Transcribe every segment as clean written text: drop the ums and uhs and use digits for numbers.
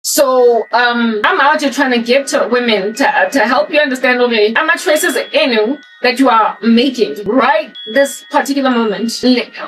So I'm out here trying to give to women to help you understand, okay, I'm not choices in that you are making right this particular moment.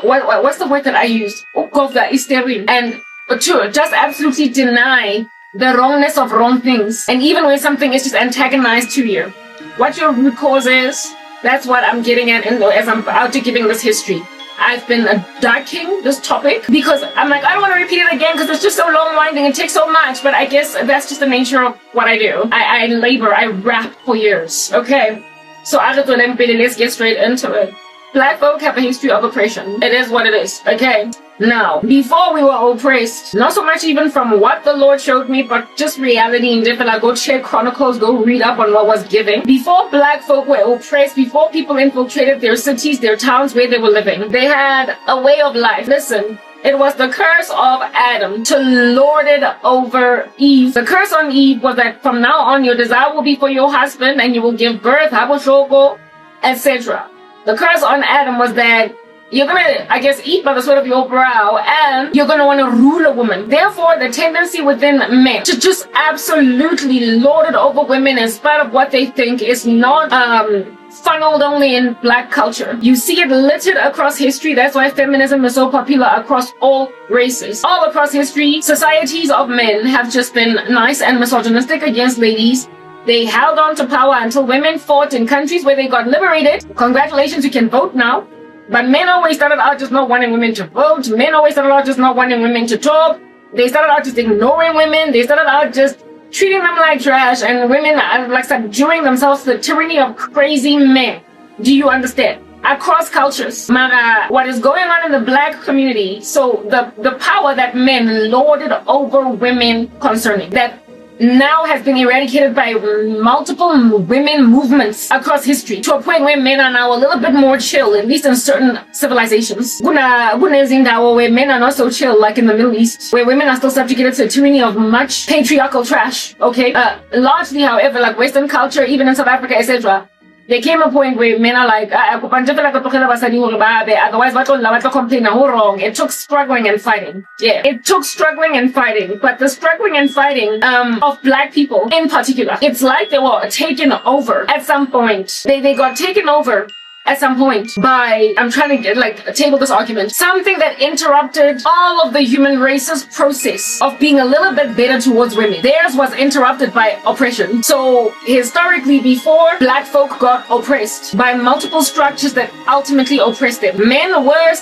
What's the word that I used? And to just absolutely deny the wrongness of wrong things. And even when something is just antagonized to you, what your root cause is, that's what I'm getting at as I'm out to giving this history. I've been darking this topic because I'm like, I don't want to repeat it again because it's just so long-winding. It takes so much, but I guess that's just the nature of what I do. I labor, I rap for years. Okay, so let's get straight into it. Black folk have a history of oppression. It is what it is, okay? Now, before we were oppressed, not so much even from what the Lord showed me, but just reality in different, go check Chronicles, go read up on what was given. Before Black folk were oppressed, before people infiltrated their cities, their towns where they were living, they had a way of life. Listen, it was the curse of Adam to lord it over Eve. The curse on Eve was that from now on, your desire will be for your husband and you will give birth, etc. The curse on Adam was that you're gonna, I guess, eat by the sweat of your brow and you're gonna want to rule a woman. Therefore, the tendency within men to just absolutely lord it over women in spite of what they think is not funneled only in Black culture. You see it littered across history. That's why feminism is so popular across all races. All across history, societies of men have just been nice and misogynistic against ladies. They held on to power until women fought in countries where they got liberated. Congratulations, you can vote now. But men always started out just not wanting women to vote. Men always started out just not wanting women to talk. They started out just ignoring women. They started out just treating them like trash. And women like subduing themselves to the tyranny of crazy men. Do you understand? Across cultures, what is going on in the Black community, so the power that men lorded over women concerning, that now has been eradicated by multiple women movements across history to a point where men are now a little bit more chill, at least in certain civilizations. Where men are not so chill, like in the Middle East, where women are still subjugated to the tyranny of much patriarchal trash, okay? Largely, however, like Western culture, even in South Africa, etc., there came a point where men are like, otherwise, complain, wrong. It took struggling and fighting. Yeah, it took struggling and fighting. But the struggling and fighting of Black people in particular, it's like they were taken over at some point. They got taken over at some point by, I'm trying to get, table this argument, something that interrupted all of the human race's process of being a little bit better towards women. Theirs was interrupted by oppression. So historically, before Black folk got oppressed by multiple structures that ultimately oppressed them, men across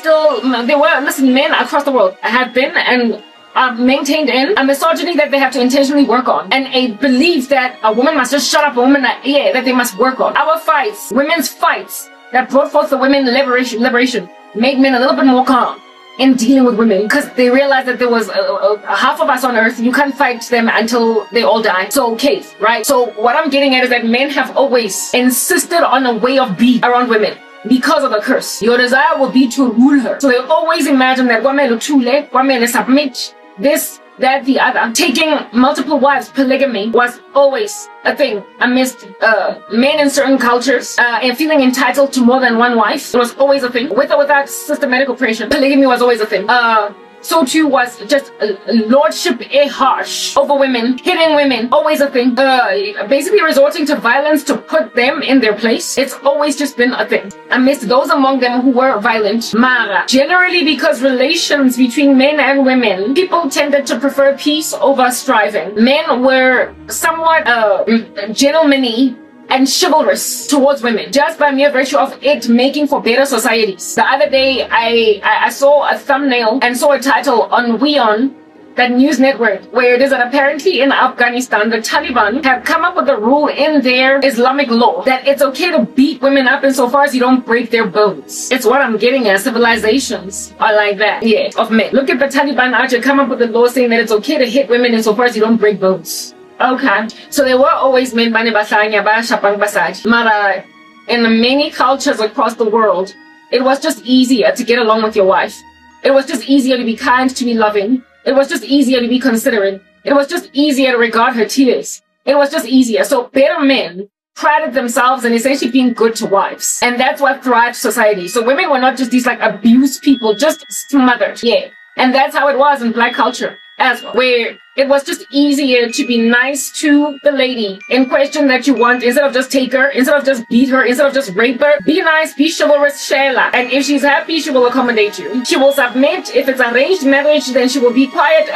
the world have been and are maintained in a misogyny that they have to intentionally work on, and a belief that a woman must just shut up, a woman that they must work on. Our fights, women's fights, that brought forth the women liberation, made men a little bit more calm in dealing with women, because they realized that there was a half of us on earth. You can't fight them until they all die. So cave, right? So what I'm getting at is that men have always insisted on a way of being around women because of the curse. Your desire will be to rule her. So they always imagine that women submit this, that, the other. Taking multiple wives, polygamy, was always a thing amidst men in certain cultures, and feeling entitled to more than one wife. It was always a thing. With or without systematic oppression, polygamy was always a thing. So too was just lordship harsh over women, hitting women, always a thing. Basically resorting to violence to put them in their place. It's always just been a thing amidst those among them who were violent. Mara. Generally, because relations between men and women, people tended to prefer peace over striving. Men were somewhat gentlemanly and chivalrous towards women, just by mere virtue of it making for better societies. The other day, I saw a thumbnail and saw a title on WeOn, that news network, where it is that apparently in Afghanistan, the Taliban have come up with a rule in their Islamic law that it's okay to beat women up insofar as you don't break their bones. It's what I'm getting at. Civilizations are like that, yeah, of men. Look at the Taliban actually come up with a law saying that it's okay to hit women insofar as you don't break bones. Okay, so there were always men mara in many cultures across the world. It was just easier to get along with your wife. It was just easier to be kind, to be loving. It was just easier to be considerate. It was just easier to regard her tears. It was just easier. So better men prided themselves in essentially being good to wives, and that's what thrived society. So women were not just these like abused people, just smothered. Yeah, and that's how it was in Black culture as well, where it was just easier to be nice to the lady in question that you want, instead of just take her, instead of just beat her, instead of just rape her. Be nice, be chivalrous, Sheila. And if she's happy, she will accommodate you. She will submit. If it's arranged marriage, then she will be quiet.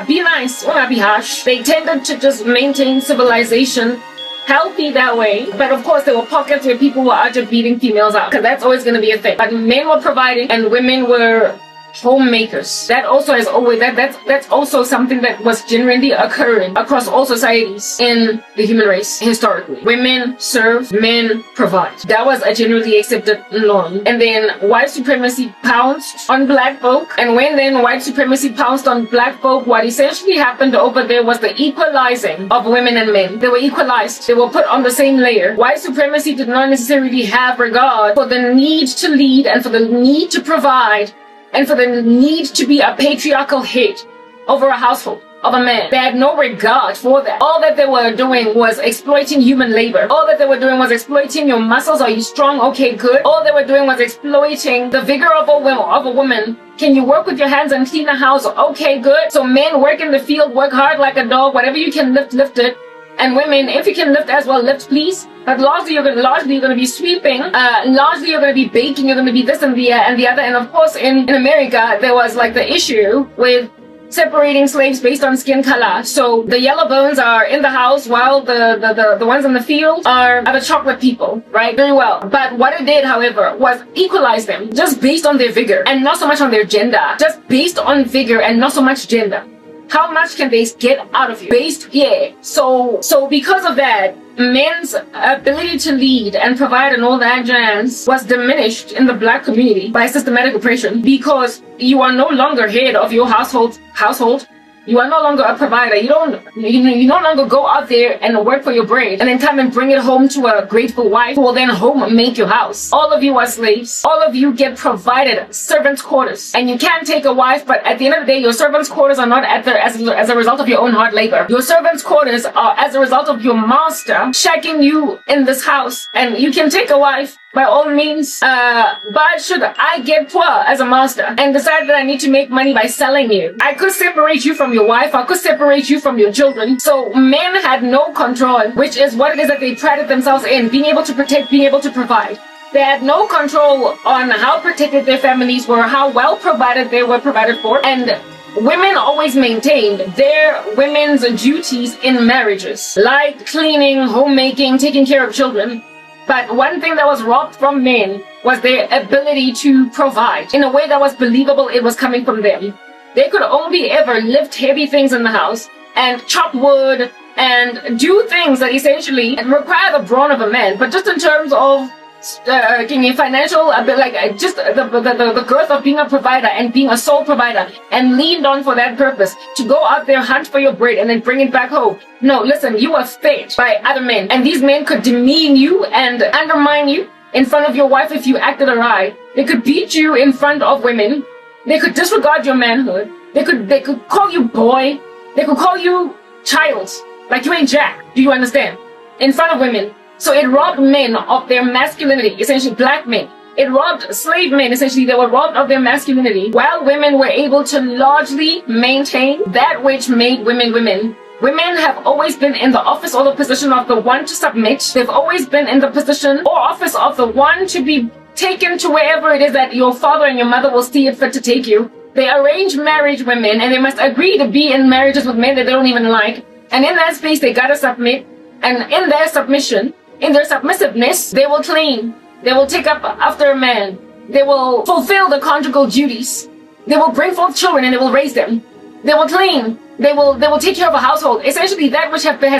Be nice, or not be harsh. They tended to just maintain civilization, healthy that way. But of course, there were pockets where people were out there beating females out, because that's always going to be a thing. But men were providing and women were homemakers. That also has always that's also something that was generally occurring across all societies in the human race historically. Women serve, men provide. That was a generally accepted norm. And then white supremacy pounced on black folk. And when then white supremacy pounced on black folk, what essentially happened over there was the equalizing of women and men. They were equalized. They were put on the same layer. White supremacy did not necessarily have regard for the need to lead and for the need to provide and for the need to be a patriarchal head over a household of a man. They had no regard for that. All that they were doing was exploiting human labor. All that they were doing was exploiting your muscles. Are you strong? Okay, good. All they were doing was exploiting the vigor of a woman. Can you work with your hands and clean a house? Okay, good. So men, work in the field, work hard like a dog. Whatever you can lift, lift it. And women, if you can lift as well, lift please. But largely you're going to be sweeping. Largely you're going to be baking. You're going to be this and the other. And of course, in America, there was like the issue with separating slaves based on skin color. So the yellow bones are in the house, while the ones in the field are the chocolate people, right? Very well. But what it did, however, was equalize them just based on their vigor and not so much on their gender. Just based on vigor and not so much gender. How much can they get out of you? So because of that, men's ability to lead and provide and all that jazz was diminished in the black community by systematic oppression, because you are no longer head of your household. You are no longer a provider. You no longer go out there and work for your bread and then come and bring it home to a grateful wife who will then home make your house. All of you are slaves. All of you get provided servants' quarters. And you can take a wife, but at the end of the day, your servants' quarters are not as a result of your own hard labor. Your servants' quarters are as a result of your master shacking you in this house. And you can take a wife, by all means, but should I get poor as a master and decide that I need to make money by selling you, I could separate you from your wife, I could separate you from your children. So men had no control, which is what it is that they prided themselves in, being able to protect, being able to provide. They had no control on how protected their families were, how well provided they were provided for, and women always maintained their women's duties in marriages, like cleaning, homemaking, taking care of children. But one thing that was robbed from men was their ability to provide in a way that was believable. It was coming from them. They could only ever lift heavy things in the house and chop wood and do things that essentially require the brawn of a man. But just in terms of financial, like just the girth of being a provider and being a sole provider and leaned on for that purpose to go out there, hunt for your bread and then bring it back home. No, listen, you were fed by other men, and these men could demean you and undermine you in front of your wife if you acted awry. They could beat you in front of women. They could disregard your manhood. They could call you boy. They could call you child, like you ain't jack. Do you understand? In front of women. So it robbed men of their masculinity, essentially black men. It robbed slave men, essentially they were robbed of their masculinity, while women were able to largely maintain that which made women women. Women have always been in the office or the position of the one to submit. They've always been in the position or office of the one to be taken to wherever it is that your father and your mother will see it fit to take you. They arrange marriage women, and they must agree to be in marriages with men that they don't even like. And in that space, they gotta submit. And in their submission, in their submissiveness, they will clean. They will take up after a man. They will fulfill the conjugal duties. They will bring forth children and they will raise them. They will clean. They will take care of a household. Essentially, that which have been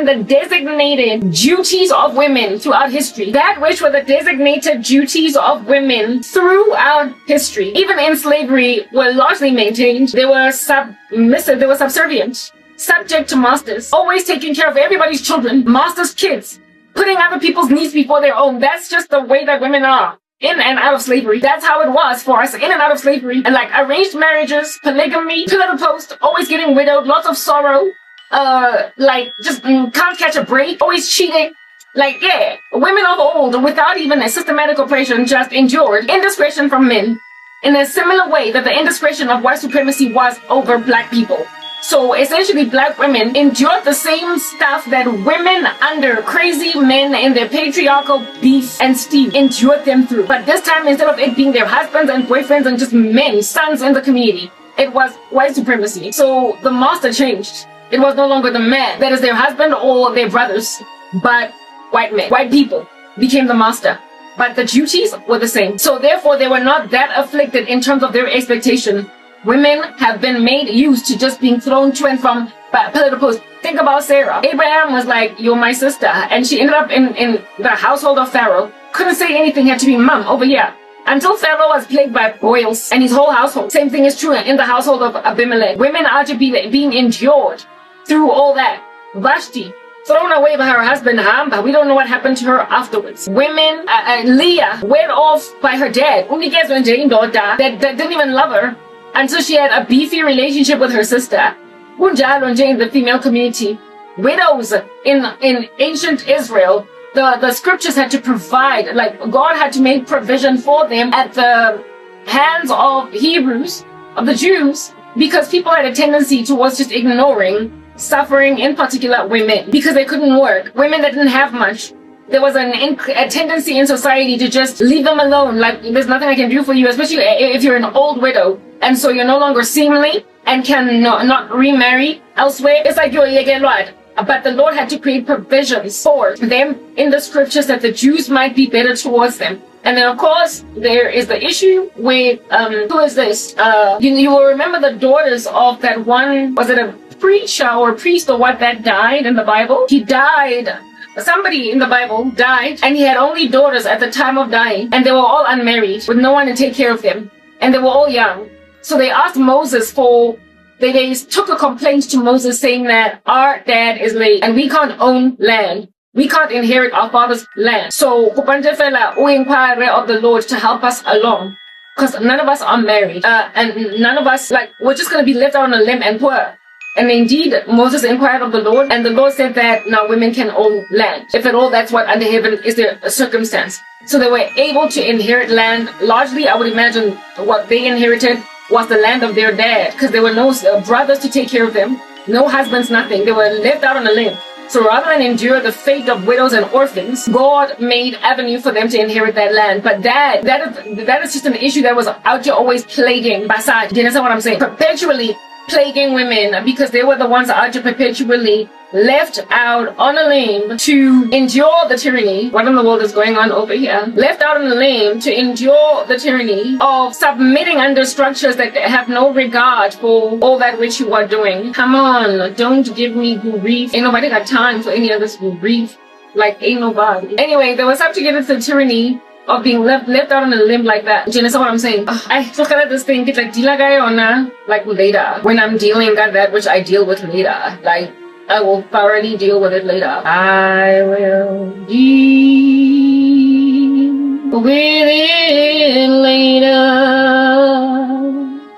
the designated duties of women throughout history. That which were the designated duties of women throughout history. Even in slavery, were largely maintained. They were submissive. They were subservient. Subject to masters, always taking care of everybody's children, masters' kids, putting other people's needs before their own. That's just the way that women are in and out of slavery. That's how it was for us in and out of slavery. And like arranged marriages, polygamy, pillar to post, always getting widowed, lots of sorrow, like just can't catch a break, always cheating. Like, yeah, women of old, without even a systematic oppression, just endured indiscretion from men. in a similar way that the indiscretion of white supremacy was over black people. So essentially, black women endured the same stuff that women under crazy men in their patriarchal beef and steam endured them through. But this time, instead of it being their husbands and boyfriends and just men, sons in the community, it was white supremacy. So the master changed. It was no longer the man that is their husband or their brothers, but white men, white people became the master. But the duties were the same. So therefore, they were not that afflicted in terms of their expectation. Women have been made used to just being thrown to and from pillar to post. Think about Sarah. Abraham was like, you're my sister. And she ended up in the household of Pharaoh. Couldn't say anything, had to be mom over here. Until Pharaoh was plagued by boils and his whole household. Same thing is true in the household of Abimelech. Women are to be being endured through all that. Vashti, thrown away by her husband Ham, but we don't know what happened to her afterwards. Women, Leah, went off by her dad. That didn't even love her until she had a beefy relationship with her sister. In the female community, widows in ancient Israel, the scriptures had to provide, like God had to make provision for them at the hands of Hebrews, of the Jews, because people had a tendency towards just ignoring suffering, in particular women, because they couldn't work. Women that didn't have much. There was a tendency in society to just leave them alone, like there's nothing I can do for you, especially if you're an old widow, and so you're no longer seemly and can not remarry elsewhere. It's like you're a but the Lord had to create provisions for them in the scriptures that the Jews might be better towards them. And then, of course, there is the issue with, who is this? You will remember the daughters of that one, was it a preacher or priest or what that died in the Bible? He died. Somebody in the Bible died, and he had only daughters at the time of dying, and they were all unmarried with no one to take care of them, and they were all young. So they asked Moses they took a complaint to Moses saying that our dad is late and we can't own land. We can't inherit our father's land. So we inquire of the Lord to help us along, because none of us are married, and none of us, like, we're just going to be left out on a limb and poor. And indeed, Moses inquired of the Lord, and the Lord said that now women can own land. If at all, that's what under heaven is their circumstance. So they were able to inherit land. Largely, I would imagine what they inherited was the land of their dad, because there were no brothers to take care of them, no husbands, nothing. They were left out on a limb. So rather than endure the fate of widows and orphans, God made avenue for them to inherit that land. But that is just an issue that was out there always plaguing Basad. You understand what I'm saying? Perpetually plaguing women, because they were the ones out there perpetually left out on a limb to endure the tyranny. What in the world is going on over here? Left out on a limb to endure the tyranny of submitting under structures that have no regard for all that which you are doing. Come on, don't give me grief. Ain't nobody got time for any of this grief. Like, ain't nobody. Anyway, they were subjugated to the tyranny of being left out on a limb like that. Do you understand what I'm saying? I look at this thing, it's like later. When I'm dealing with that which I deal with later. Like, I will thoroughly deal with it later. I will deal with it later.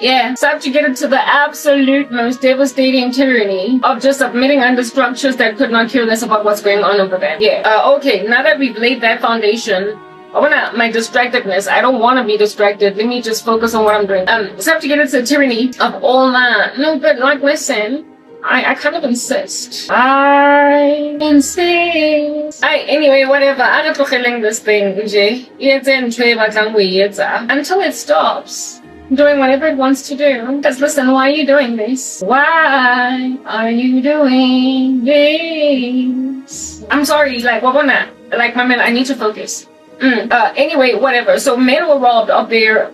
Yeah, subjugated to the absolute most devastating tyranny of just submitting under structures that could not care less about what's going on over there. Yeah, okay, now that we've laid that foundation, my distractedness. I don't want to be distracted. Let me just focus on what I'm doing. Subjugated to the tyranny of all that. No, but like, listen, I kind of insist. I insist. Anyway, whatever. I'm not killing this thing, until it stops doing whatever it wants to do. Because listen, why are you doing this? Why are you doing this? I'm sorry, like, like, my man, I need to focus. Anyway, whatever. So men were robbed of their,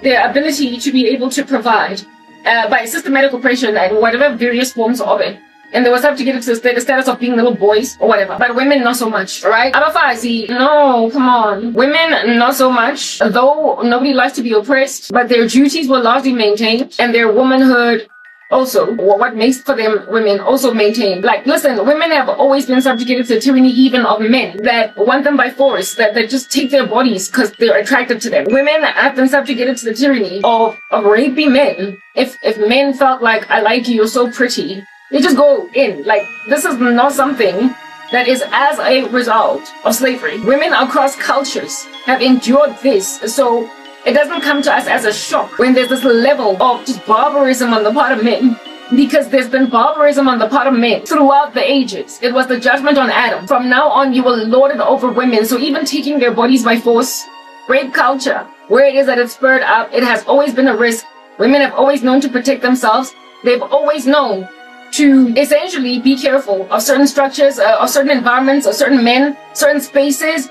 their ability to be able to provide by systematic oppression and whatever various forms of it. And they were subjugated to the status of being little boys or whatever. But women, not so much, right? Abafazi, no, come on. Women, not so much. Though nobody likes to be oppressed, but their duties were largely maintained, and their womanhood also, what makes for them women also maintained. Like, listen, women have always been subjugated to the tyranny even of men that want them by force, that just take their bodies because they're attracted to them. Women have been subjugated to the tyranny of rapey men. If men felt like, I like you, you're so pretty, they just go in. Like, this is not something that is as a result of slavery. Women across cultures have endured this. So it doesn't come to us as a shock when there's this level of just barbarism on the part of men. Because there's been barbarism on the part of men throughout the ages. It was the judgment on Adam. From now on, you will lord it over women. So even taking their bodies by force, rape culture, where it is that it's spurred up, it has always been a risk. Women have always known to protect themselves. They've always known to essentially be careful of certain structures, of certain environments, of certain men, certain spaces.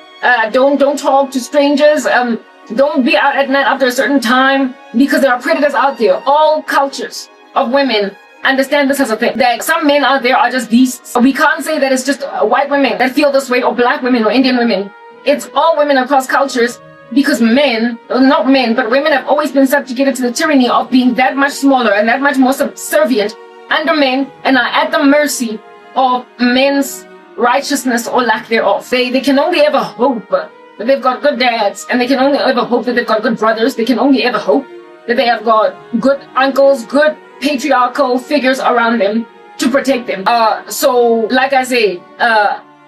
Don't talk to strangers. Don't be out at night after a certain time because there are predators out there. All cultures of women understand this as a thing, that some men out there are just beasts. We can't say that it's just white women that feel this way, or black women, or Indian women. It's all women across cultures, because men, not men, but women have always been subjugated to the tyranny of being that much smaller and that much more subservient under men, and are at the mercy of men's righteousness or lack thereof. They can only ever hope that they've got good dads, and they can only ever hope that they've got good brothers. They can only ever hope that they have got good uncles, good patriarchal figures around them to protect them. So, like I say,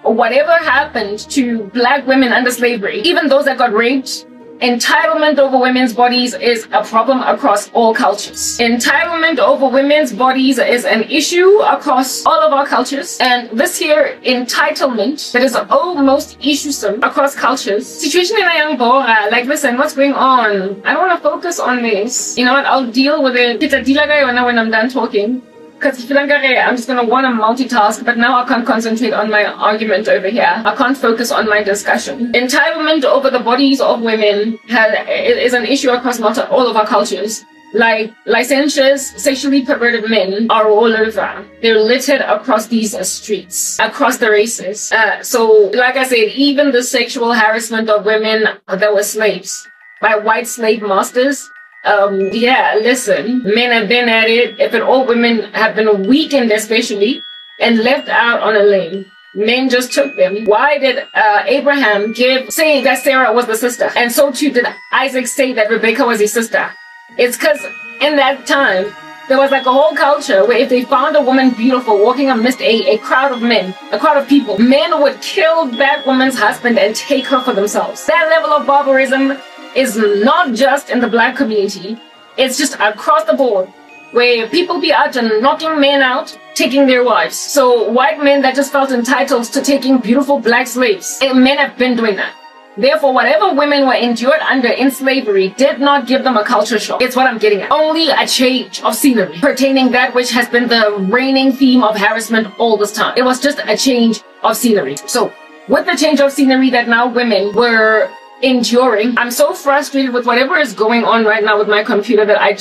whatever happened to black women under slavery, even those that got raped, entitlement over women's bodies is a problem across all cultures. Entitlement over women's bodies is an issue across all of our cultures. And this here entitlement that is almost issuesome across cultures. Situation in a young boy, like, listen, what's going on? I don't want to focus on this. You know what? I'll deal with it. When I'm done talking. Because I'm just going to want to multitask, but now I can't concentrate on my argument over here. I can't focus on my discussion. Entitlement over the bodies of women is an issue across all of our cultures. Like, licentious, sexually perverted men are all over. They're littered across these streets, across the races. So, like I said, even the sexual harassment of women that were slaves by white slave masters, yeah, listen, men have been at it. If all women have been weakened especially and left out on a limb, men just took them. Why did Abraham say that Sarah was the sister? And so too did Isaac say that Rebecca was his sister. It's because in that time, there was like a whole culture where if they found a woman beautiful walking amidst a crowd of men, a crowd of people, men would kill that woman's husband and take her for themselves. That level of barbarism is not just in the black community, it's just across the board, where people be out and knocking men out, taking their wives. So white men that just felt entitled to taking beautiful black slaves, men have been doing that. Therefore, whatever women were endured under in slavery did not give them a culture shock. It's what I'm getting at. Only a change of scenery pertaining that which has been the reigning theme of harassment all this time. It was just a change of scenery. So with the change of scenery that now women were enduring, I'm so frustrated with whatever is going on right now with my computer that I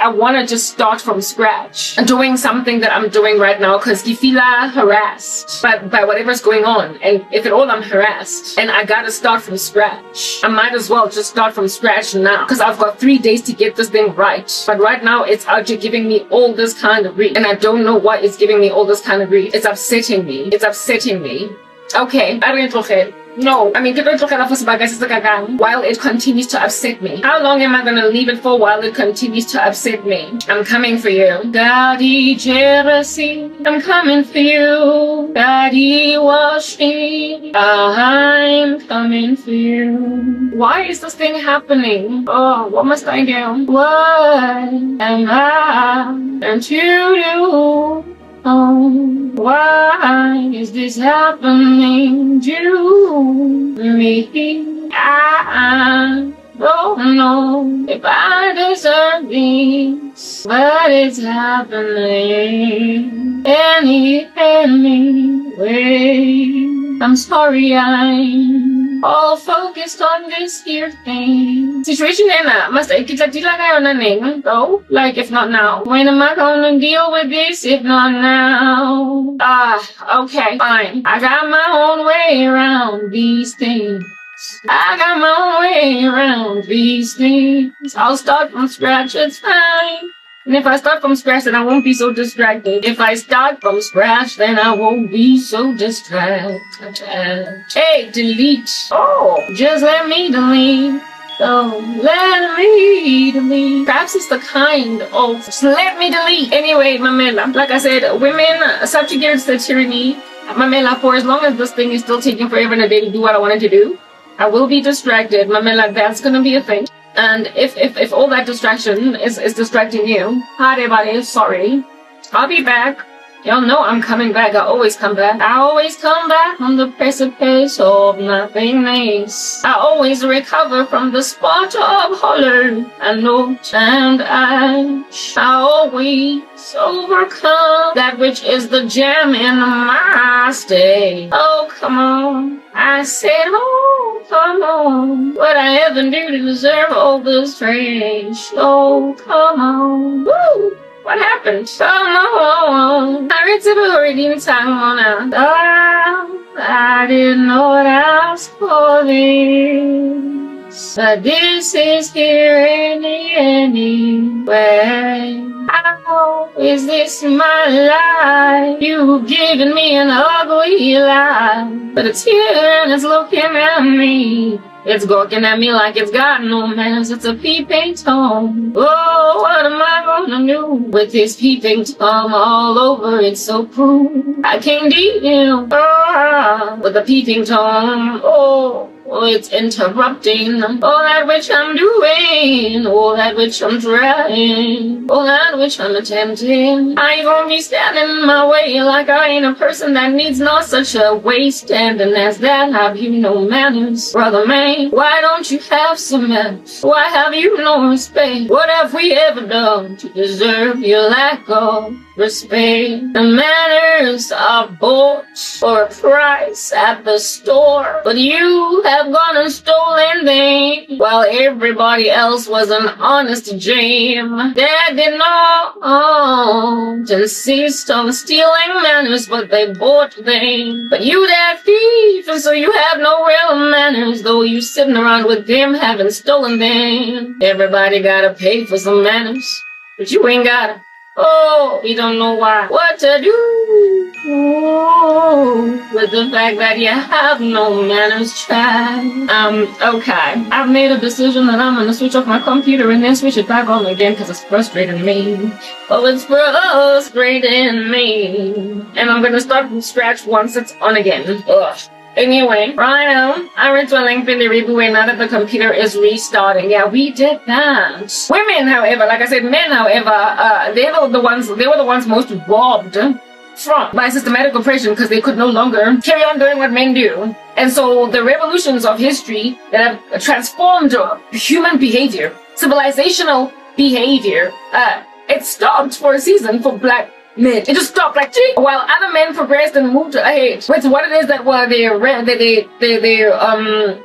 want to just start from scratch doing something that I'm doing right now, because you feel harassed by whatever's going on. And if at all I'm harassed and I gotta start from scratch, I might as well just start from scratch now, because I've got 3 days to get this thing right. But right now it's out here giving me all this kind of grief, and I don't know why it's giving me all this kind of grief. It's upsetting me. It's upsetting me. Okay, I don't no, I mean, while it continues to upset me. How long am I going to leave it for while it continues to upset me? I'm coming for you. Daddy jealousy, I'm coming for you. Daddy wash me, I'm coming for you. Why is this thing happening? Oh, what must I do? What am I going to do? Oh, why is this happening to me? I don't know if I deserve this, but it's happening anyway. I'm sorry, I'm all focused on this here thing. Situation must I though? Like, if not now, when am I gonna deal with this if not now? Okay, fine. I got my own way around these things. I got my own way around these things. I'll start from scratch, it's fine. And if I start from scratch, then I won't be so distracted. If I start from scratch, then I won't be so distracted. Hey, delete. Oh, just let me delete. Oh, let me delete. Perhaps it's the kind of just let me delete. Anyway, Mamela, like I said, women subjugated to the tyranny. Mamela, for as long as this thing is still taking forever and a day to do what I wanted to do, I will be distracted. Mamela, that's gonna be a thing. And if all that distraction is distracting you, hi everybody, sorry. I'll be back. Y'all know I'm coming back. I always come back. I always come back on the precipice of nothingness. I always recover from the spot of hollow and note and ash. I always overcome that which is the gem in my stay. Oh, come on. I said, oh, come on. What I ever do to deserve all this trash? Oh, come on. Woo! What happened? Come on. I read to reading time on I didn't know what I was for this. But this is here anyway. How is this my life? You've given me an ugly life. But it's here and it's looking at me. It's gawking at me like it's got no manners. It's a peeping Tom. Oh, what am I gonna do with this peeping Tom all over? It's so cruel. I can't deal with a peeping Tom. Oh, it's interrupting all that which I'm doing, all that which I'm trying, all that which I'm attempting. I ain't gonna be standing in my way like I ain't a person that needs not such a way. Standing as that, have you no manners, brother man? Why don't you have some manners? Why have you no respect? What have we ever done to deserve your lack of respect? The manners are bought for a price at the store, but you have gone and stolen them while everybody else was an honest gem. They did not insist on stealing manners, but they bought them. But you that thief, and so you have no real manners, though you sitting around with them having stolen them. Everybody gotta pay for some manners, but you ain't gotta. Oh, you don't know what to do with the fact that you have no manners, child. Okay. I've made a decision that I'm gonna switch off my computer and then switch it back on again because it's frustrating me. Oh, it's frustrating me. And I'm gonna start from scratch once it's on again. Ugh. Anyway, right now, I went to a link in the reboot now that the computer is restarting. Yeah, we did that. Women, however, like I said, men, however, they were the ones most robbed by systematic oppression because they could no longer carry on doing what men do. And so the revolutions of history that have transformed human behavior, civilizational behavior, it stopped for a season for black men. It just stopped like gee, while other men progressed and moved ahead with what it is that were their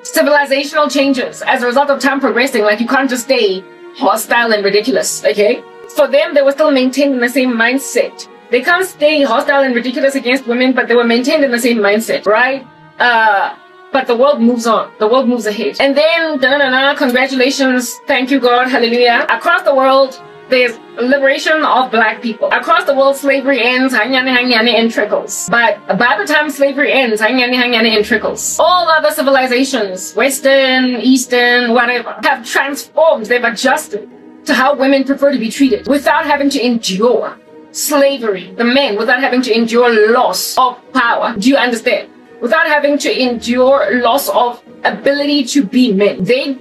civilizational changes as a result of time progressing. Like you can't just stay hostile and ridiculous, okay? For them, they were still maintained in the same mindset. They can't stay hostile and ridiculous against women, but they were maintained in the same mindset, right? But the world moves on. The world moves ahead. And then, congratulations, thank you God, hallelujah. Across the world, there's liberation of black people. Across the world, slavery ends, in trickles. But by the time slavery ends, in trickles. All other civilizations, Western, Eastern, whatever, have transformed, they've adjusted to how women prefer to be treated without having to endure slavery. The men, without having to endure loss of power. Do you understand? Without having to endure loss of ability to be men. They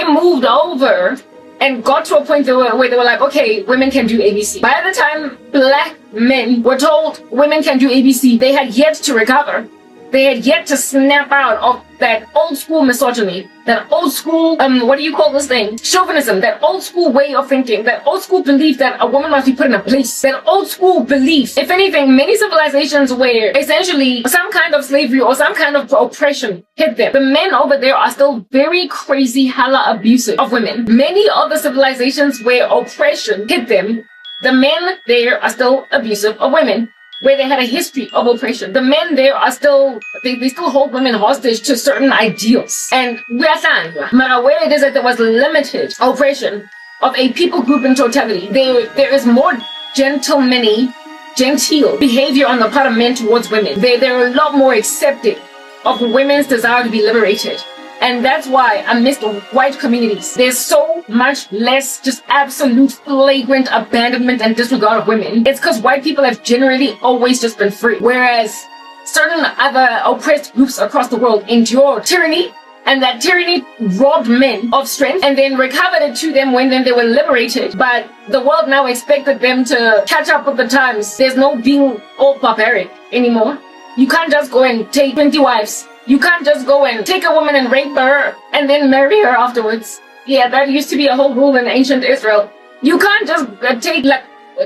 moved over and got to a point where they were like, okay, women can do ABC. By the time black men were told women can do ABC, they had yet to recover. They had yet to snap out of that old school misogyny, that old school, what do you call this thing? Chauvinism, that old school way of thinking, that old school belief that a woman must be put in a place, that old school belief. If anything, many civilizations where essentially some kind of slavery or some kind of oppression hit them. The men over there are still very crazy, hella abusive of women. Many other civilizations where oppression hit them, the men there are still abusive of women. Where they had a history of oppression. The men there are still, they still hold women hostage to certain ideals. And we are saying, where it is that there was limited oppression of a people group in totality, there is more genteel behavior on the part of men towards women. They're a lot more accepting of women's desire to be liberated. And that's why amidst white communities, there's so much less just absolute flagrant abandonment and disregard of women. It's because white people have generally always just been free. Whereas certain other oppressed groups across the world endure tyranny, And that tyranny robbed men of strength and then recovered it to them when then they were liberated. But the world now expected them to catch up with the times. There's no being all barbaric anymore. You can't just go and take 20 wives. You can't just go and take a woman and rape her and then marry her afterwards. Yeah, that used to be a whole rule in ancient Israel. You can't just take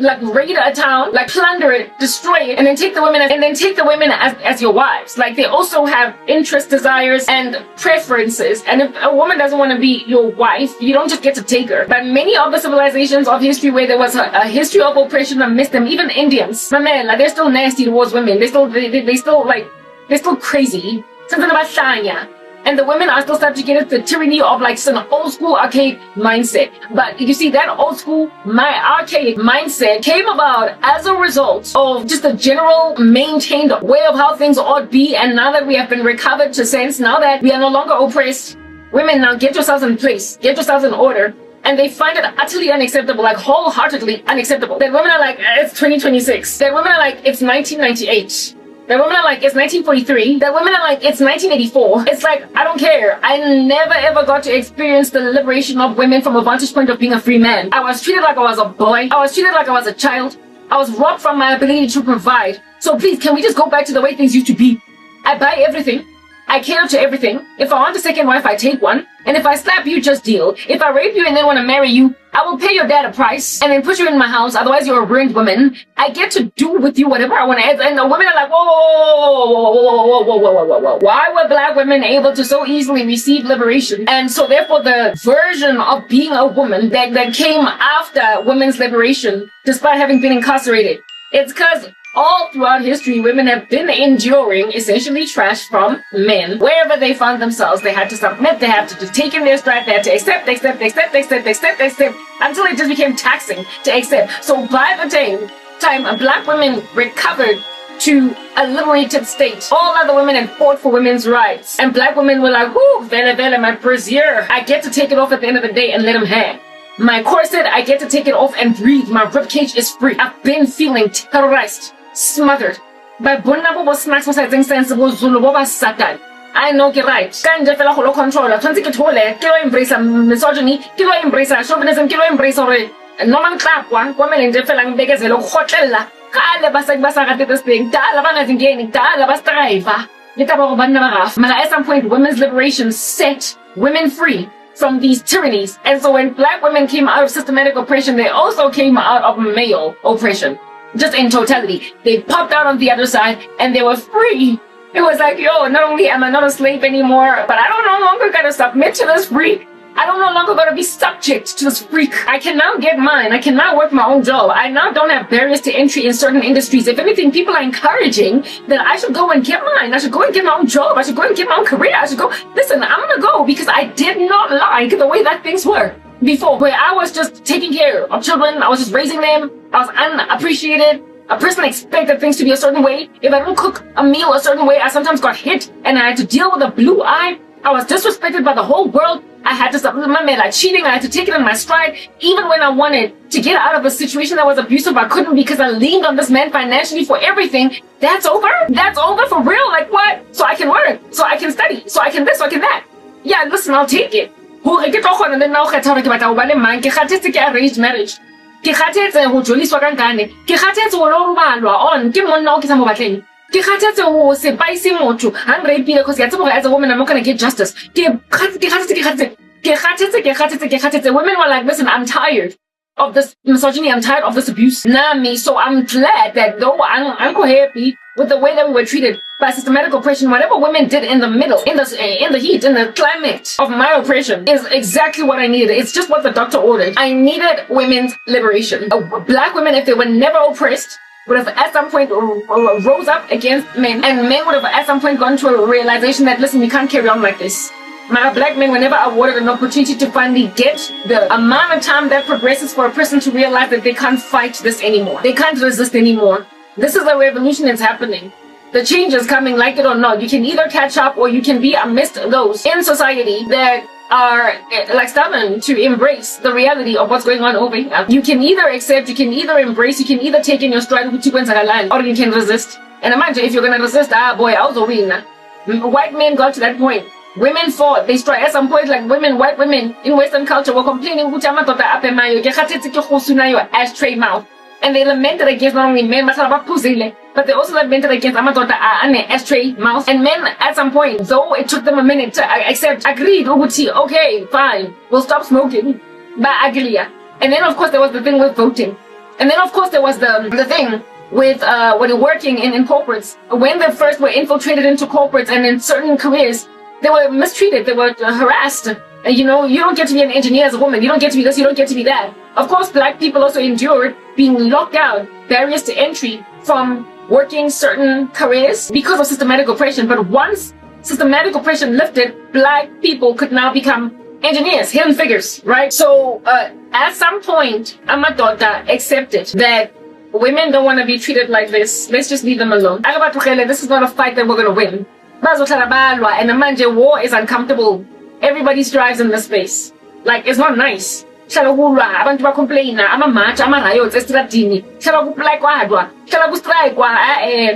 like raid a town, like plunder it, destroy it, and then take the women as your wives. Like they also have interests, desires, and preferences. And if a woman doesn't want to be your wife, you don't just get to take her. But many of the civilizations of history where there was a history of oppression amidst them, even Indians, my man, like they're still nasty towards women. They're still crazy. Something about Shanya. And the women are still subjugated to the tyranny of like some old school archaic mindset. But you see, that old school, archaic mindset came about as a result of just a general maintained way of how things ought be. And now that we have been recovered to sense, now that we are no longer oppressed, women, now get yourselves in place, get yourselves in order. And they find it utterly unacceptable, like wholeheartedly unacceptable. That women are like, it's 2026. That women are like, it's 1998. That women are like, it's 1943. That women are like, it's 1984. It's like, I don't care. I never ever got to experience the liberation of women from a vantage point of being a free man. I was treated like I was a boy. I was treated like I was a child. I was robbed from my ability to provide. So please, can we just go back to the way things used to be? I buy everything. I cater to everything. If I want a second wife, I take one. And if I slap you, just deal. If I rape you and then want to marry you, I will pay your dad a price and then put you in my house. Otherwise, you're a ruined woman. I get to do with you whatever I want to. And the women are like, whoa. Why were black women able to so easily receive liberation? And so therefore, the version of being a woman that came after women's liberation, despite having been incarcerated, it's because all throughout history, women have been enduring essentially trash from men. Wherever they found themselves, they had to submit, they had to just take in their stride, they had to accept, until it just became taxing to accept. So by the time black women recovered to a liberated state, all other women had fought for women's rights. And black women were like, whoo, vele, my brassiere. I get to take it off at the end of the day and let them hang. My corset, I get to take it off and breathe. My ribcage is free. I've been feeling terrorized, smothered by bonabo snacks was sensible Zulu Satan. I know you're right. Can't just feel control. Twenty kilo embrace misogyny, kilo embrace chauvinism, kilo embrace or normal clap one, women in the feeling big as a hotella. Kala basag this thing, Talabana is gaining, Talabastriva. At some point, women's liberation set women free from these tyrannies. And so when black women came out of systematic oppression, they also came out of male oppression. Just in totality. They popped out on the other side and they were free. It was like, yo, not only am I not a slave anymore, but I don't no longer gotta submit to this freak. I don't no longer gotta be subject to this freak. I can now get mine. I can now work my own job. I now don't have barriers to entry in certain industries. If anything, people are encouraging that I should go and get mine. I should go and get my own job. I should go and get my own career. I should go. Listen, I'm gonna go because I did not like the way that things were before, where I was just taking care of children. I was just raising them. I was unappreciated. A person expected things to be a certain way. If I don't cook a meal a certain way, I sometimes got hit and I had to deal with a blue eye. I was disrespected by the whole world. I had to stop my man like cheating. I had to take it in my stride. Even when I wanted to get out of a situation that was abusive, I couldn't because I leaned on this man financially for everything. That's over? That's over for real? Like what? So I can work. So I can study. So I can this. So I can that. Yeah, listen, I'll take it. And then now arranged marriage. Ke khathetse go joliswa kankane ke khathetse go lo balwa on ke monna o ke sa mo batleng ke khathetse go se paise motho ha nre ipile because ke tsebo as a woman I'm not going to get justice ke khathetse women were like, listen, I'm tired of this misogyny, I'm tired of this abuse. Me, so I'm glad that though I'm quite happy with the way that we were treated by systematic oppression, whatever women did in the middle, in the heat, in the climate of my oppression is exactly what I needed. It's just what the doctor ordered. I needed women's liberation. Black women, if they were never oppressed, would have at some point rose up against men, and men would have at some point gone to a realization that, listen, we can't carry on like this. My black men were never awarded an opportunity to finally get the amount of time that progresses for a person to realize that they can't fight this anymore. They can't resist anymore. This is a revolution that's happening. The change is coming, like it or not. You can either catch up or you can be amidst those in society that are like stubborn to embrace the reality of what's going on over here. You can either accept, you can either embrace, you can either take in your stride, or you can resist. And imagine if you're going to resist, boy, I was a winner. White men got to that point. Women fought, they strike. At some point, like women, white women in Western culture were complaining, ashtray mouth. And they lamented against not only men, but they also lamented against ashtray mouth. And men, at some point, though it took them a minute to accept, agreed, okay, fine, we'll stop smoking. And then, of course, there was the thing with voting. And then, of course, there was the thing with when working in corporates. When they first were infiltrated into corporates and in certain careers, they were mistreated, they were harassed. And you don't get to be an engineer as a woman, you don't get to be this, you don't get to be that. Of course, black people also endured being locked out, barriers to entry from working certain careers because of systematic oppression. But once systematic oppression lifted, black people could now become engineers, hidden figures, right? So at some point, Amadota accepted that women don't want to be treated like this. Let's just leave them alone. This is not a fight that we're going to win. And the manje war is uncomfortable. Everybody strives in this space. Like, it's not nice. Abantu bakomplaina, ama-march, ama-riots esitradini, kuplaywa, kustrayikwa,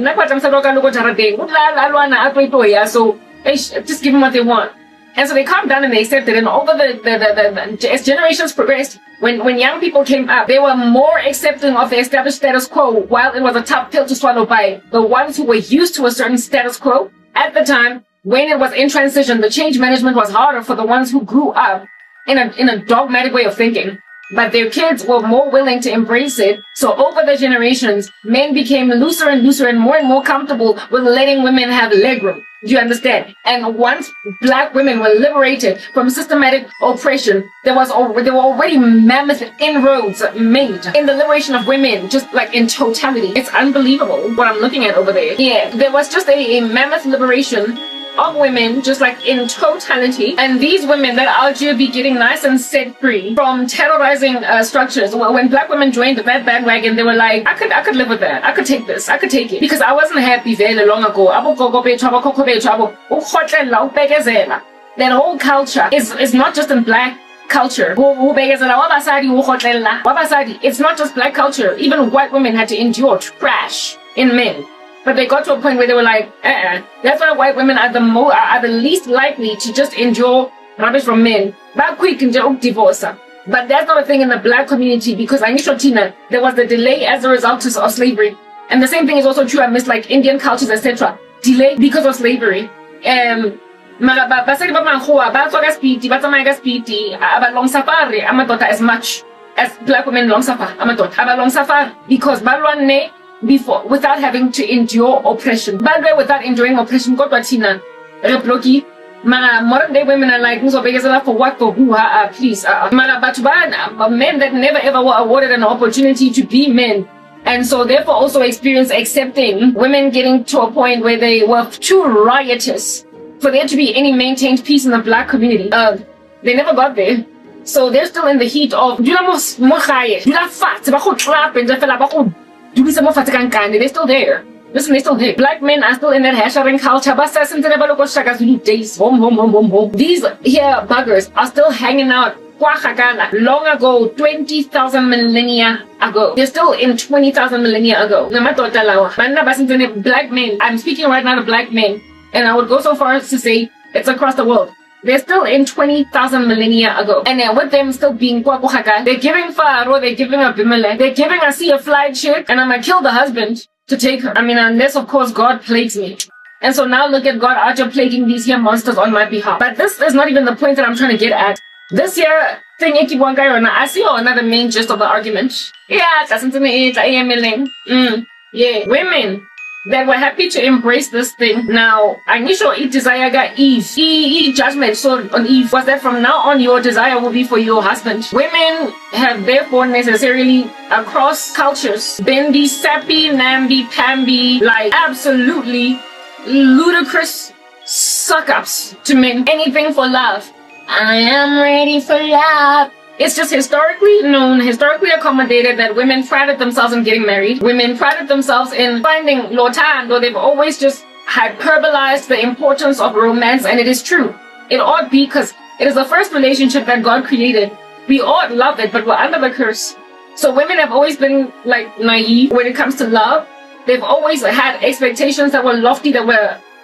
nakwatha msaloka loko jaradeng, alwana atwetoya, so just give them what they want. And so they calmed down and they accepted. And over as generations progressed, when young people came up, they were more accepting of the established status quo, while it was a tough pill to swallow by the ones who were used to a certain status quo. At the time, when it was in transition, the change management was harder for the ones who grew up in a dogmatic way of thinking. But their kids were more willing to embrace it. So over the generations, men became looser and looser and more comfortable with letting women have legroom. Do you understand? And once black women were liberated from systematic oppression, there were already mammoth inroads made in the liberation of women, just like in totality. It's unbelievable what I'm looking at over there. Yeah, there was just a mammoth liberation of women, just like in totality. And these women that are be getting nice and set free from terrorizing structures. When black women joined that bandwagon, they were like, I could live with that. I could take this. I could take it. Because I wasn't happy very long ago. That whole culture is not just in black culture. It's not just black culture. Even white women had to endure trash in men. But they got to a point where they were like, that's why white women are the least likely to just endure rubbish from men. But quick and divorce. But that's not a thing in the black community, because there was the delay as a result of slavery. And the same thing is also true amidst like Indian cultures, etc. Delay because of slavery. As much as black women long suffer because before, without having to endure oppression. By the way, without enduring oppression, modern day women are like, for what, for who, please. Men that never ever were awarded an opportunity to be men. And so therefore also experience accepting women getting to a point where they were too riotous for there to be any maintained peace in the black community. They never got there. So they're still in the heat of, they're still there. Listen, they're still there. Black men are still in that hashering culture. These here buggers are still hanging out long ago, 20,000 millennia ago. They're still in 20,000 millennia ago. Black men, I'm speaking right now to black men, and I would go so far as to say it's across the world. They're still in 20,000 millennia ago. And then with them still being they're giving Pharaoh, they're giving Abimelech, they're giving a fly chick, and I'm gonna kill the husband to take her. I mean, unless of course God plagues me. And so now look at God out here plaguing these here monsters on my behalf. But this is not even the point that I'm trying to get at. This here thing, I see another main gist of the argument. Yeah, women that were happy to embrace this thing. Now, I need to desire Eve judgment so on Eve was that from now on your desire will be for your husband. Women have therefore necessarily across cultures been these sappy, namby-pamby, like absolutely ludicrous suck-ups to men. Anything for love. I am ready for love. It's just historically known, historically accommodated that women prided themselves in getting married. Women prided themselves in finding lotando. They've always just hyperbolized the importance of romance, and it is true. It ought be, because it is the first relationship that God created. We ought love it, but we're under the curse. So women have always been like naive when it comes to love. They've always had expectations that were lofty, that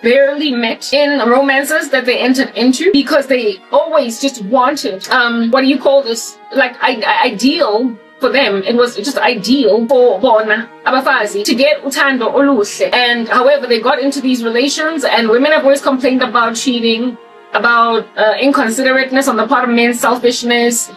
barely met in romances that they entered into because they always just wanted, what do you call this? Like, ideal for them. It was just ideal for bona abafazi to get utando oluhle. And however, they got into these relations, and women have always complained about cheating, about inconsiderateness on the part of men, selfishness,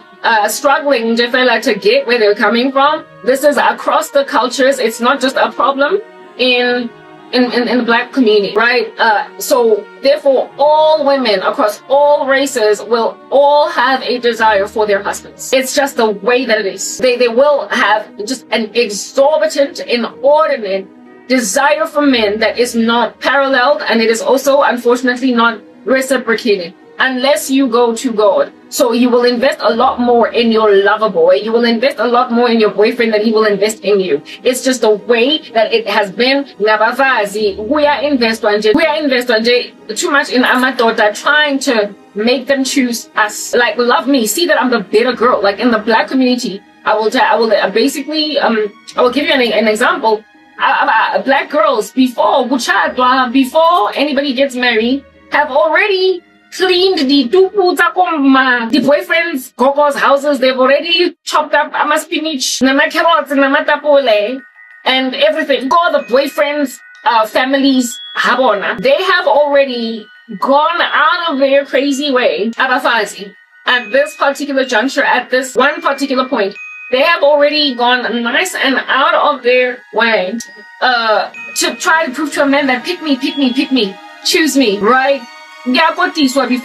struggling to get where they're coming from. This is across the cultures. It's not just a problem in the black community, right? So therefore, all women across all races will all have a desire for their husbands. It's just the way that it is. They will have just an exorbitant, inordinate desire for men that is not paralleled, and it is also unfortunately not reciprocated unless you go to God. So you will invest a lot more in your lover boy. You will invest a lot more in your boyfriend than he will invest in you. It's just the way that it has been. We are investing too much in amadoda, trying to make them choose us. Like, love me, see that I'm the better girl. Like in the black community, I will basically I will give you an example. Black girls before anybody gets married have already cleaned the boyfriends' gogo's houses. They've already chopped up spinach, carrots, and everything. All the boyfriends' families, they have already gone out of their crazy way. Abafazi, at this particular juncture, at this one particular point, they have already gone nice and out of their way to try to prove to a man that pick me, choose me, right? Before maybe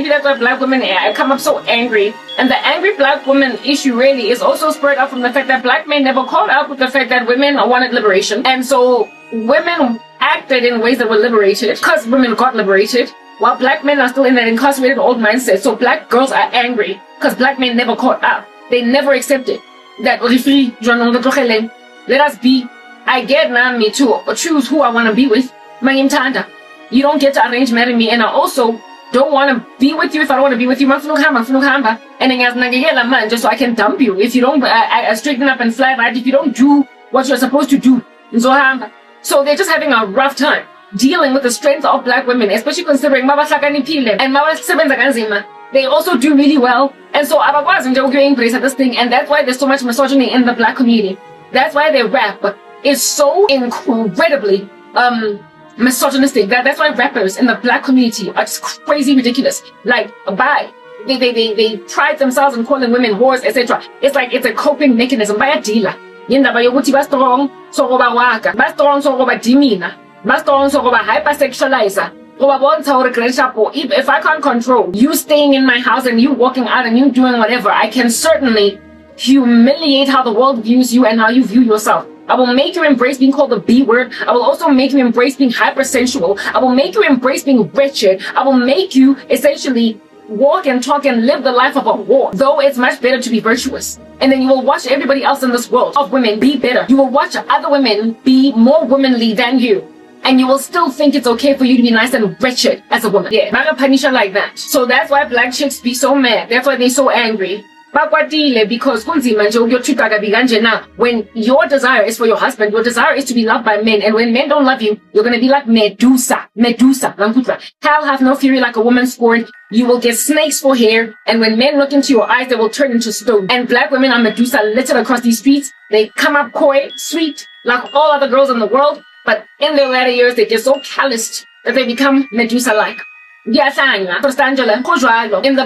that's why black women come up so angry. And the angry black woman issue really is also spread out from the fact that black men never caught up with the fact that women wanted liberation. And so women acted in ways that were liberated because women got liberated, while black men are still in that incarcerated old mindset. So black girls are angry because black men never caught up. They never accepted that let us be. I get me to choose who I want to be with. You don't get to arrange marry me, and I also don't want to be with you if I don't want to be with you. And then just so I can dump you if you don't straighten up and fly right, if you don't do what you're supposed to do. So they're just having a rough time dealing with the strength of black women, especially considering and they also do really well. And so embrace this thing, and that's why there's so much misogyny in the black community. That's why their rap is so incredibly misogynistic. That's why rappers in the black community are just crazy ridiculous. Like, they pride themselves in calling women whores, etc. It's like it's a coping mechanism. Strong, so dimina, strong, so hypersexualizer. If I can't control you staying in my house and you walking out and you doing whatever, I can certainly humiliate how the world views you and how you view yourself. I will make you embrace being called the B word. I will also make you embrace being hypersensual. I will make you embrace being wretched. I will make you essentially walk and talk and live the life of a whore. Though it's much better to be virtuous. And then you will watch everybody else in this world of women be better. You will watch other women be more womanly than you. And you will still think it's okay for you to be nice and wretched as a woman. Yeah, not a punisher like that. So that's why black chicks be so mad. That's why they're so angry. Because when your desire is for your husband, your desire is to be loved by men, and when men don't love you, you're gonna be like Medusa. Hell have no fury like a woman scorned. You will get snakes for hair, and when men look into your eyes, they will turn into stone. And black women are Medusa littered across these streets. They come up coy, sweet, like all other girls in the world, but in their latter years, they get so calloused that they become Medusa-like. In the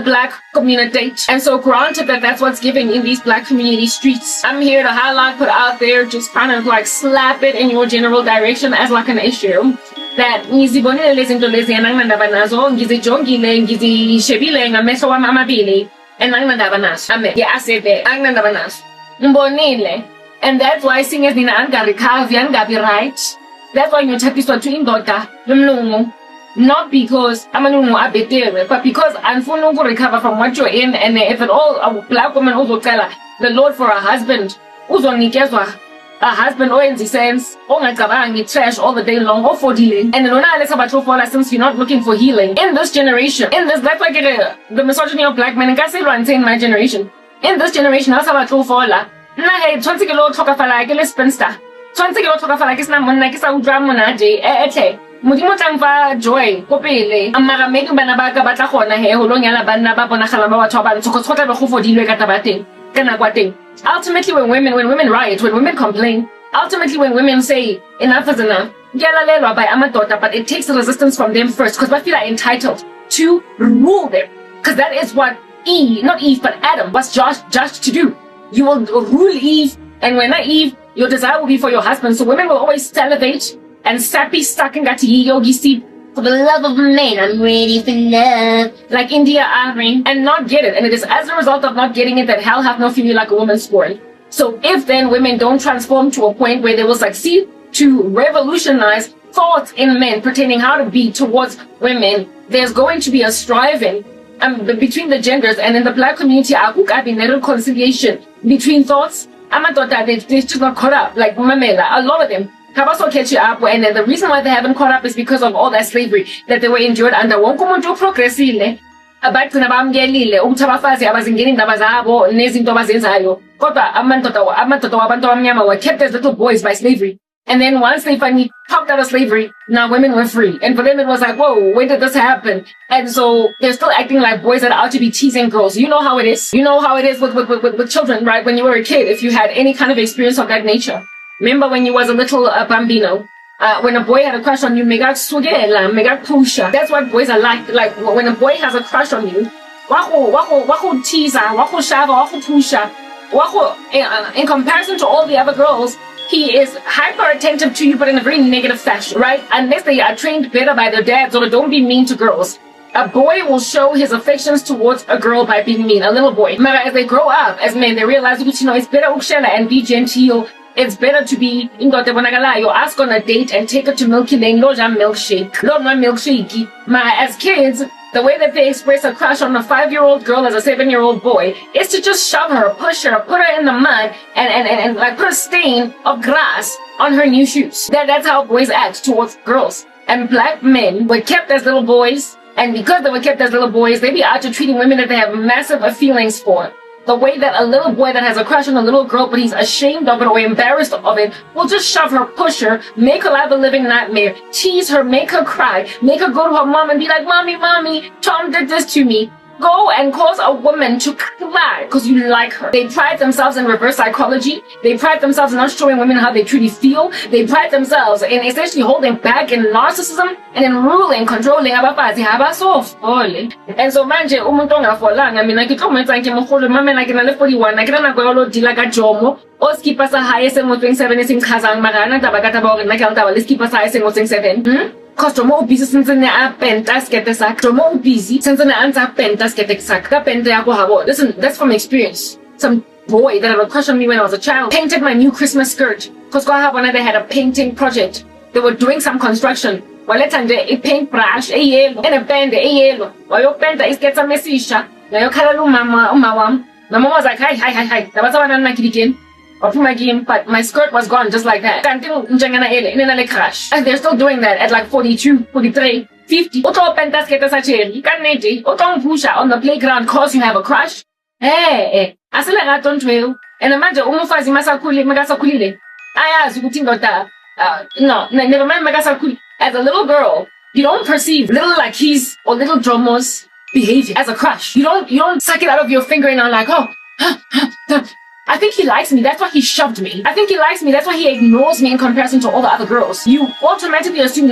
black community. And so granted that that's what's giving in these black community streets, I'm here to highlight, put out there, just kind of like slap it in your general direction as like an issue. That yeah, I said that. And that's why singers nina angabi right. That's why you're tapping to indota. Not because I'm a better, but because I'm to recover from what you're in, and if at all a black woman also tell the Lord for a husband, a husband or in the sense, trash all the day long or for dealing. And then since you're not looking for healing in this generation, that's why the misogyny of black men and in my generation. In this generation, tshwantse ke batho ka fala ke sena monna ke sa utlwa monate etle modimo tlang fa joy ko pele amara maybe bana ba ka batla gona he ho long yala banna ba bonagala ba batho ba bantsho go tshotla be go fodilwe ka tabateng kana kwa teng. Ultimately when women riot, when women complain, ultimately when women say enough is enough, by amadoda, but it takes resistance from them first because they feel like entitled to rule them, because that is what not Eve but Adam was judged to do. You will rule Eve, and when not Eve, your desire will be for your husband. So women will always salivate and sappy stuck and got to yogi see for the love of men, I'm ready for love, like India Irene, and not get it. And it is as a result of not getting it that hell hath no fury like a woman scorned. So if then women don't transform to a point where they will succeed to revolutionize thoughts in men pertaining how to be towards women, there's going to be a striving between the genders. And in the black community, I have been a reconciliation between thoughts. They're just not caught up, like Mamela, a lot of them have also catch you up, and then the reason why they haven't caught up is because of all that slavery that they were endured under. Wonke umuntu progressile abagcina bamkelile ukuthi abafazi abazingeni indaba zabo nezinto abazenzayo, kodwa amadoda wabantu abamnyama were kept as little boys by slavery. And then once they finally popped out of slavery, now women were free. And for them it was like, whoa, when did this happen? And so they're still acting like boys that are out to be teasing girls. You know how it is. You know how it is with children, right? When you were a kid, if you had any kind of experience of that nature. Remember when you was a little bambino, when a boy had a crush on you, mega sugela, mega pusha. That's what boys are like. Like when a boy has a crush on you, wako teaser, wako shava, wako pusha, in comparison to all the other girls, he is hyper attentive to you, but in a very negative fashion, right? Unless they are trained better by their dads, or don't be mean to girls. A boy will show his affections towards a girl by being mean, a little boy. But as they grow up, as men, they realize, you know, it's better ukshela and be genteel. It's better to be you ask on a date and take her to Milky Lane, no milkshake. No milkshake. As kids, the way that they express a crush on a 5-year-old girl as a 7-year-old boy is to just shove her, push her, put her in the mud, and like put a stain of grass on her new shoes. That's how boys act towards girls. And black men were kept as little boys, and because they were kept as little boys, they be out to treating women that they have massive feelings for. The way that a little boy that has a crush on a little girl, but he's ashamed of it or embarrassed of it, will just shove her, push her, make her life a living nightmare, tease her, make her cry, make her go to her mom and be like, Mommy, Tom did this to me. Go and cause a woman to cry because you like her. They pride themselves in reverse psychology. They pride themselves in not showing women how they truly feel. They pride themselves in essentially holding back in narcissism and in ruling, controlling abafazi abasofole. And so manje umuntu ongafolanga mina ngithomenza ngimholo mama nakina le 41 nakina nakwelo dila ka Jomo oskipa sa high sengo 27 esimchazang magana tabakata ba hore nakala taba le skipa sa high sengo 27 Cause Jomo busy since in the penta skete sak. Jomo busy since in the answer penta skete sak. Ka penta yako habo. Listen, that's from experience. Some boy that had a crush on me when I was a child painted my new Christmas skirt. Cause they had a painting project. They were doing some construction. Waletande a paintbrush, a yellow, and a pen, a yellow. While your penta is get some messisha. Now your kalalu mama, umawam. My mom was like, hi. That was one on again. But my skirt was gone just like that. And they're still doing that at like 42, 43, 50. On the playground cause you have a crush. Hey, and imagine umufazi masakulile. No, never mind. As a little girl, you don't perceive little like he's or little Dromo's behavior as a crush. You don't suck it out of your finger and are like, oh, I think he likes me, that's why he shoved me. I think he likes me, that's why he ignores me in comparison to all the other girls. You automatically assume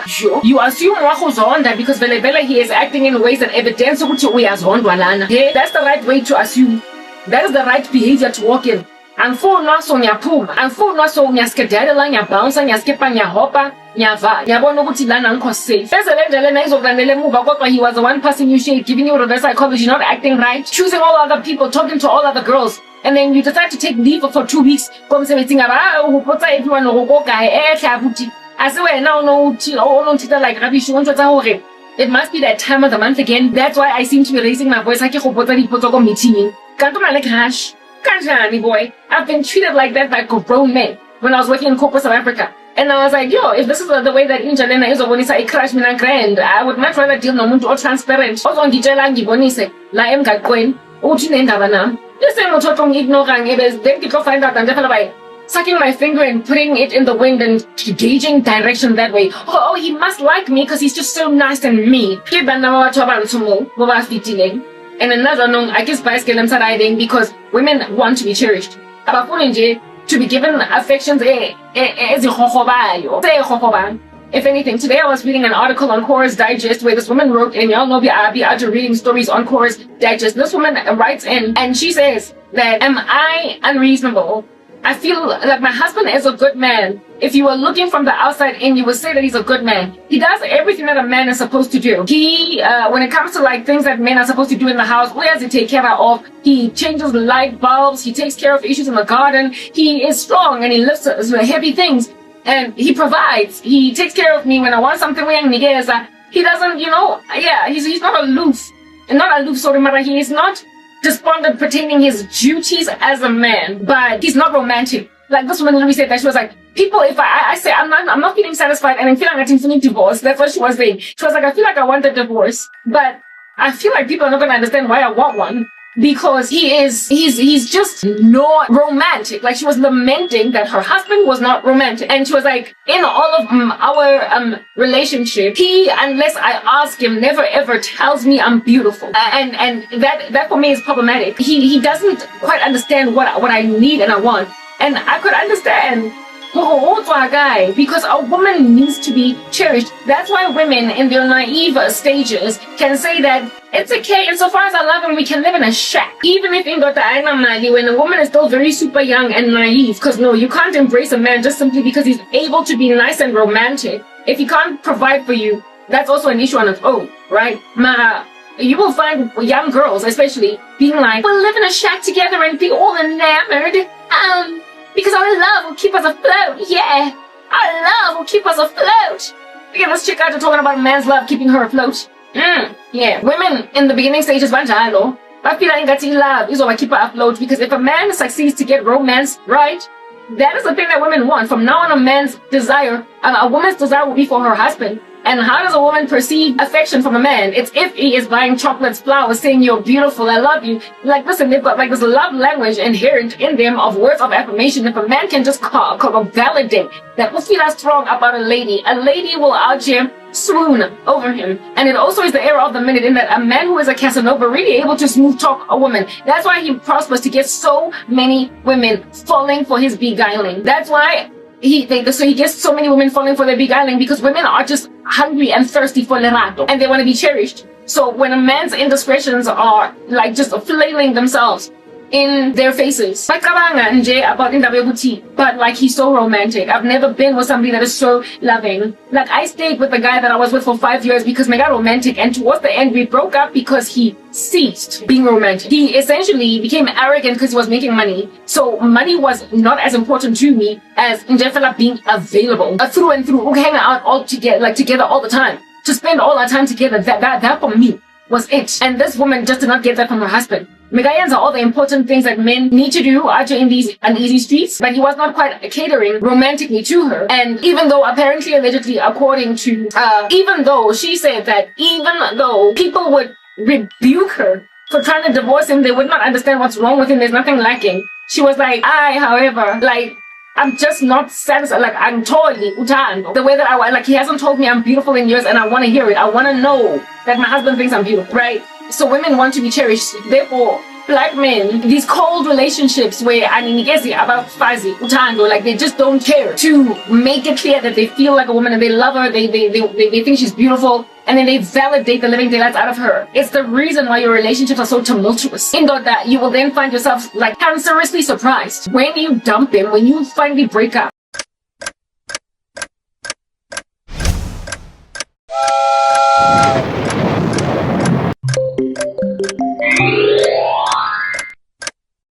Sure. You assume Zonda because Vele he is acting in ways that evidence yeah, that's the right way to assume. That is the right behavior to walk in. And for no so nya puma, and for no so nya skedela nya bounce nya skip nya hopper nya va nya bono ukuthi lana ngikho safe. There's a lendele izokwanele muva kodwa he was the one person you shade giving you reverse psychology, not acting right, choosing all other people, talking to all other girls. And then you decide to take leave for 2 weeks. Come say everyone like rubbish. It must be that time of the month again. That's why I seem to be raising my voice. Boy, I've been treated like that by grown men when I was working in corporate South Africa. And I was like, yo, if this is the way that Injalena is when I crash me grand, I would much rather deal no more transparent. Also on the la em ga Listen, I'm talking ignorant. Then you find out and sucking my finger and putting it in the wind and gauging direction that way. Oh, he must like me because he's just so nice and mean. And another no, I guess by scale because women want to be cherished. To be given affections. If anything, today I was reading an article on Cora's Digest where this woman wrote, and y'all know we are reading stories on Cora's Digest. This woman writes in and she says that, am I unreasonable? I feel like my husband is a good man. If you were looking from the outside in, you would say that he's a good man. He does everything that a man is supposed to do. He, when it comes to like things that men are supposed to do in the house, who has to take care of? He changes light bulbs. He takes care of issues in the garden. He is strong and he lifts heavy things. And he provides. He takes care of me when I want something. He doesn't, he's not aloof. And not aloof, sorry, but he is not despondent pertaining his duties as a man. But he's not romantic. Like this woman literally said that. She was like, people, if I say I'm not feeling satisfied and I'm feeling like I'm feeling divorce. That's what she was saying. She was like, I feel like I want a divorce. But I feel like people are not going to understand why I want one. Because he's just not romantic. Like she was lamenting that her husband was not romantic. And she was like, in all of our relationship, he, unless I ask him, never ever tells me I'm beautiful. And that for me is problematic. He doesn't quite understand what I need and I want. And I could understand because a woman needs to be cherished. That's why women in their naive stages can say that it's okay, insofar as I love him, we can live in a shack. Even if in when a woman is still very super young and naive, because no, you can't embrace a man just simply because he's able to be nice and romantic. If he can't provide for you, that's also an issue on its own, right? You will find young girls, especially, being like, we'll live in a shack together and be all enamored. Because our love will keep us afloat. Yeah, our love will keep us afloat. Again, let's check out talking about a man's love keeping her afloat. Yeah, women in the beginning stages, I feel like that's love is what keep her afloat. Because if a man succeeds to get romance right, that is the thing that women want. From now on, a woman's desire will be for her husband. And how does a woman perceive affection from a man? It's if he is buying chocolates, flowers, saying you're beautiful, I love you. Like, listen, they've got like this love language inherent in them of words of affirmation. If a man can just validate that we feel strong about a lady will out here swoon over him. And it also is the era of the minute in that a man who is a Casanova really able to smooth talk a woman. That's why he prospers to get so many women falling for his beguiling. That's why he gets so many women falling for their beguiling, because women are just hungry and thirsty for lerato and they want to be cherished. So when a man's indiscretions are like just flailing themselves in their faces, but like he's so romantic. I've never been with somebody that is so loving. Like I stayed with the guy that I was with for 5 years because we got romantic, and towards the end we broke up because he ceased being romantic. He essentially became arrogant because he was making money. So money was not as important to me as Njefela being available through and through. We hang out all together, like together all the time, to spend all our time together. That for me was it. And this woman just did not get that from her husband. Megayans are all the important things that men need to do out in these uneasy streets, but he was not quite catering romantically to her. And even though apparently, allegedly, according to, even though she said that even though people would rebuke her for trying to divorce him, they would not understand what's wrong with him. There's nothing lacking. She was like, however, like, I'm just not satisfied. Like, I'm totally utando. The way that he hasn't told me I'm beautiful in years, and I want to hear it. I want to know that my husband thinks I'm beautiful, right? So women want to be cherished. Therefore, black men, these cold relationships where about fazi, utando, like they just don't care to make it clear that they feel like a woman and they love her, they think she's beautiful, and then they validate the living daylights out of her. It's the reason why your relationships are so tumultuous. In that you will then find yourself like cancerously surprised when you dump him, when you finally break up.